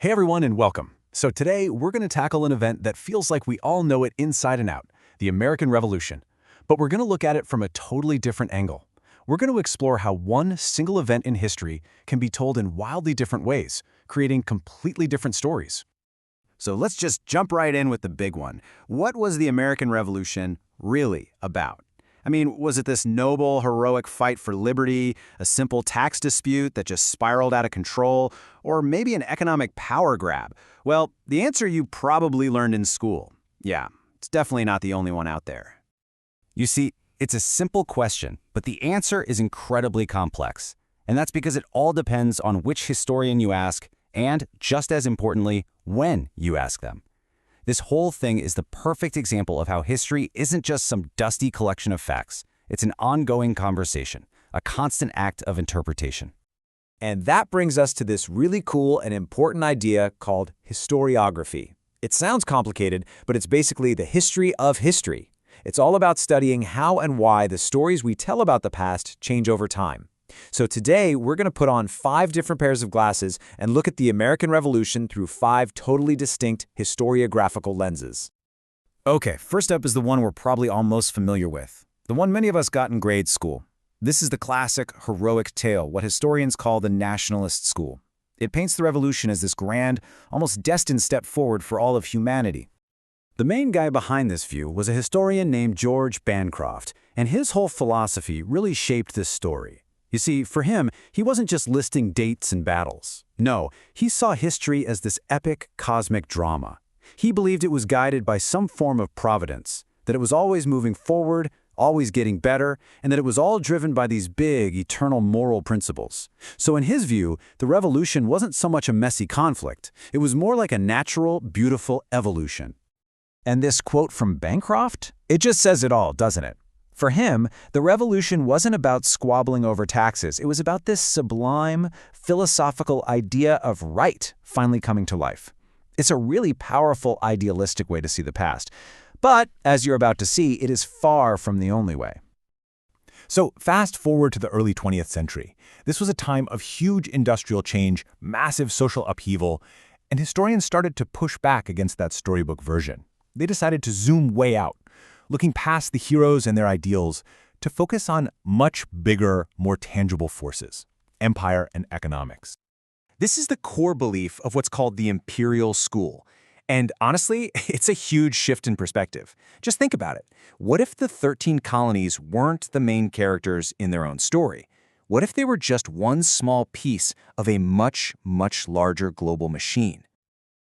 Hey everyone and welcome. So today we're going to tackle an event that feels like we all know it inside and out, the American Revolution. But we're going to look at it from a totally different angle. We're going to explore how one single event in history can be told in wildly different ways, creating completely different stories. So let's just jump right in with the big one. What was the American Revolution really about? I mean, was it this noble, heroic fight for liberty, a simple tax dispute that just spiraled out of control, or maybe an economic power grab? Well, the answer you probably learned in school. Yeah, it's definitely not the only one out there. You see, it's a simple question, but the answer is incredibly complex. And that's because it all depends on which historian you ask, and, just as importantly, when you ask them. This whole thing is the perfect example of how history isn't just some dusty collection of facts. It's an ongoing conversation, a constant act of interpretation. And that brings us to this really cool and important idea called historiography. It sounds complicated, but it's basically the history of history. It's all about studying how and why the stories we tell about the past change over time. So today, we're going to put on 5 different pairs of glasses and look at the American Revolution through 5 totally distinct historiographical lenses. Okay, first up is the one we're probably all most familiar with, the one many of us got in grade school. This is the classic heroic tale, what historians call the nationalist school. It paints the revolution as this grand, almost destined step forward for all of humanity. The main guy behind this view was a historian named George Bancroft, and his whole philosophy really shaped this story. You see, for him, he wasn't just listing dates and battles. No, he saw history as this epic, cosmic drama. He believed it was guided by some form of providence, that it was always moving forward, always getting better, and that it was all driven by these big, eternal moral principles. So in his view, the revolution wasn't so much a messy conflict. It was more like a natural, beautiful evolution. And this quote from Bancroft? It just says it all, doesn't it? For him, the revolution wasn't about squabbling over taxes. It was about this sublime, philosophical idea of right finally coming to life. It's a really powerful, idealistic way to see the past. But, as you're about to see, it is far from the only way. So fast forward to the early 20th century. This was a time of huge industrial change, massive social upheaval, and historians started to push back against that storybook version. They decided to zoom way out, looking past the heroes and their ideals to focus on much bigger, more tangible forces, empire and economics. This is the core belief of what's called the imperial school. And honestly, it's a huge shift in perspective. Just think about it. What if the 13 colonies weren't the main characters in their own story? What if they were just one small piece of a much, much larger global machine?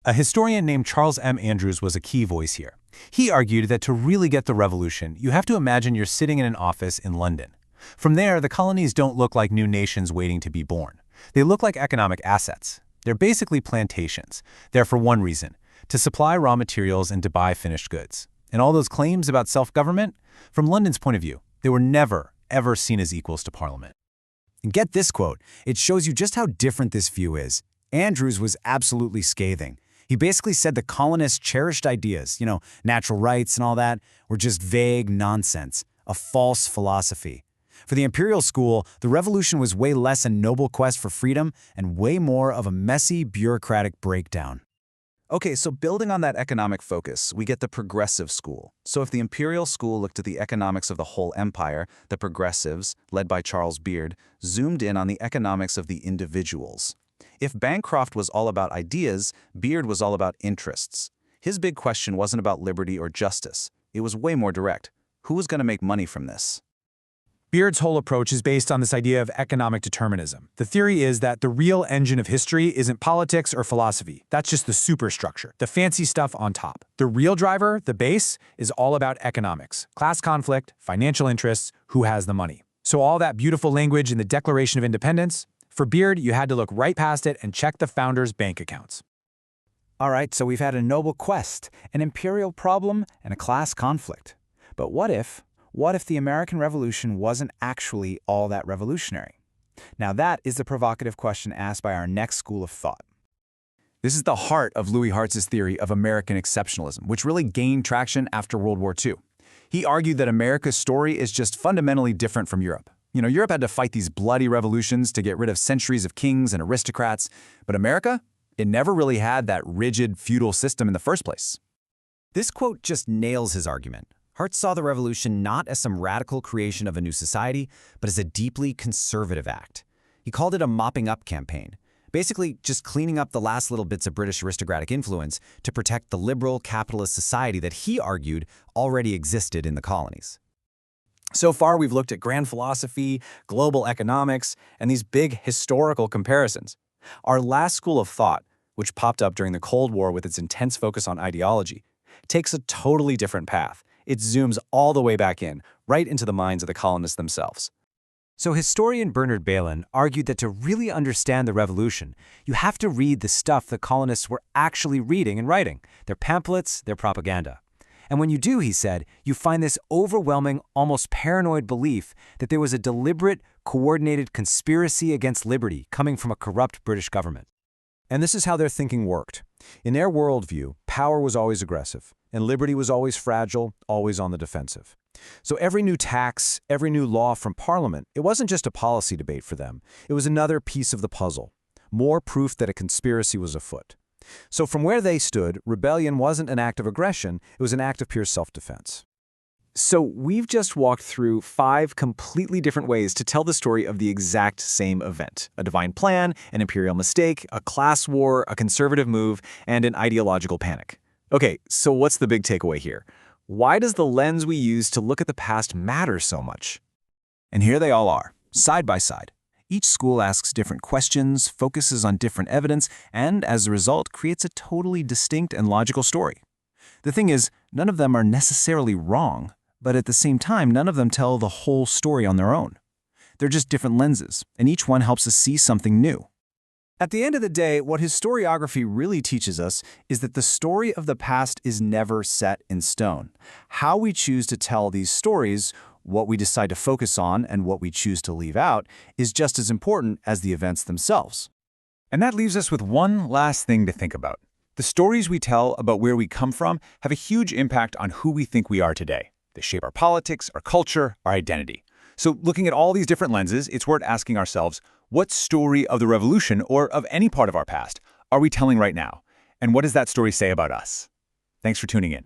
A historian named Charles M. Andrews was a key voice here. He argued that to really get the revolution, you have to imagine you're sitting in an office in London. From there, the colonies don't look like new nations waiting to be born. They look like economic assets. They're basically plantations. They're for one reason, to supply raw materials and to buy finished goods. And all those claims about self-government, from London's point of view, they were never, ever seen as equals to Parliament. And get this quote. It shows you just how different this view is. Andrews was absolutely scathing. He basically said the colonists' cherished ideas, natural rights and all that, were just vague nonsense, a false philosophy. For the imperial school, the revolution was way less a noble quest for freedom and way more of a messy, bureaucratic breakdown. Okay, so building on that economic focus, we get the progressive school. So if the imperial school looked at the economics of the whole empire, the progressives, led by Charles Beard, zoomed in on the economics of the individuals. If Bancroft was all about ideas, Beard was all about interests. His big question wasn't about liberty or justice. It was way more direct. Who was going to make money from this? Beard's whole approach is based on this idea of economic determinism. The theory is that the real engine of history isn't politics or philosophy. That's just the superstructure, the fancy stuff on top. The real driver, the base, is all about economics, class conflict, financial interests, who has the money. So all that beautiful language in the Declaration of Independence, for Beard, you had to look right past it and check the founders' bank accounts. All right, so we've had a noble quest, an imperial problem, and a class conflict. But what if the American Revolution wasn't actually all that revolutionary? Now that is the provocative question asked by our next school of thought. This is the heart of Louis Hartz's theory of American exceptionalism, which really gained traction after World War II. He argued that America's story is just fundamentally different from Europe. Europe had to fight these bloody revolutions to get rid of centuries of kings and aristocrats, but America, It never really had that rigid feudal system in the first place. This quote just nails his argument. Hart saw the revolution not as some radical creation of a new society, but as a deeply conservative act. He called it a mopping-up campaign, basically just cleaning up the last little bits of British aristocratic influence to protect the liberal capitalist society that he argued already existed in the colonies. So far, we've looked at grand philosophy, global economics, and these big historical comparisons. Our last school of thought, which popped up during the Cold War with its intense focus on ideology, takes a totally different path. It zooms all the way back in, right into the minds of the colonists themselves. So historian Bernard Bailyn argued that to really understand the revolution, you have to read the stuff the colonists were actually reading and writing, their pamphlets, their propaganda. And when you do, he said, you find this overwhelming, almost paranoid belief that there was a deliberate, coordinated conspiracy against liberty coming from a corrupt British government. And this is how their thinking worked. In their worldview, power was always aggressive, and liberty was always fragile, always on the defensive. So every new tax, every new law from Parliament, it wasn't just a policy debate for them. It was another piece of the puzzle, more proof that a conspiracy was afoot. So from where they stood, rebellion wasn't an act of aggression, it was an act of pure self-defense. So we've just walked through 5 completely different ways to tell the story of the exact same event: a divine plan, an imperial mistake, a class war, a conservative move, and an ideological panic. Okay, so what's the big takeaway here? Why does the lens we use to look at the past matter so much? And here they all are, side by side. Each school asks different questions, focuses on different evidence, and as a result, creates a totally distinct and logical story. The thing is, none of them are necessarily wrong, but at the same time, none of them tell the whole story on their own. They're just different lenses, and each one helps us see something new. At the end of the day, what historiography really teaches us is that the story of the past is never set in stone. How we choose to tell these stories, what we decide to focus on, and what we choose to leave out is just as important as the events themselves. And that leaves us with one last thing to think about. The stories we tell about where we come from have a huge impact on who we think we are today. They shape our politics, our culture, our identity. So looking at all these different lenses, it's worth asking ourselves, what story of the revolution or of any part of our past are we telling right now? And what does that story say about us? Thanks for tuning in.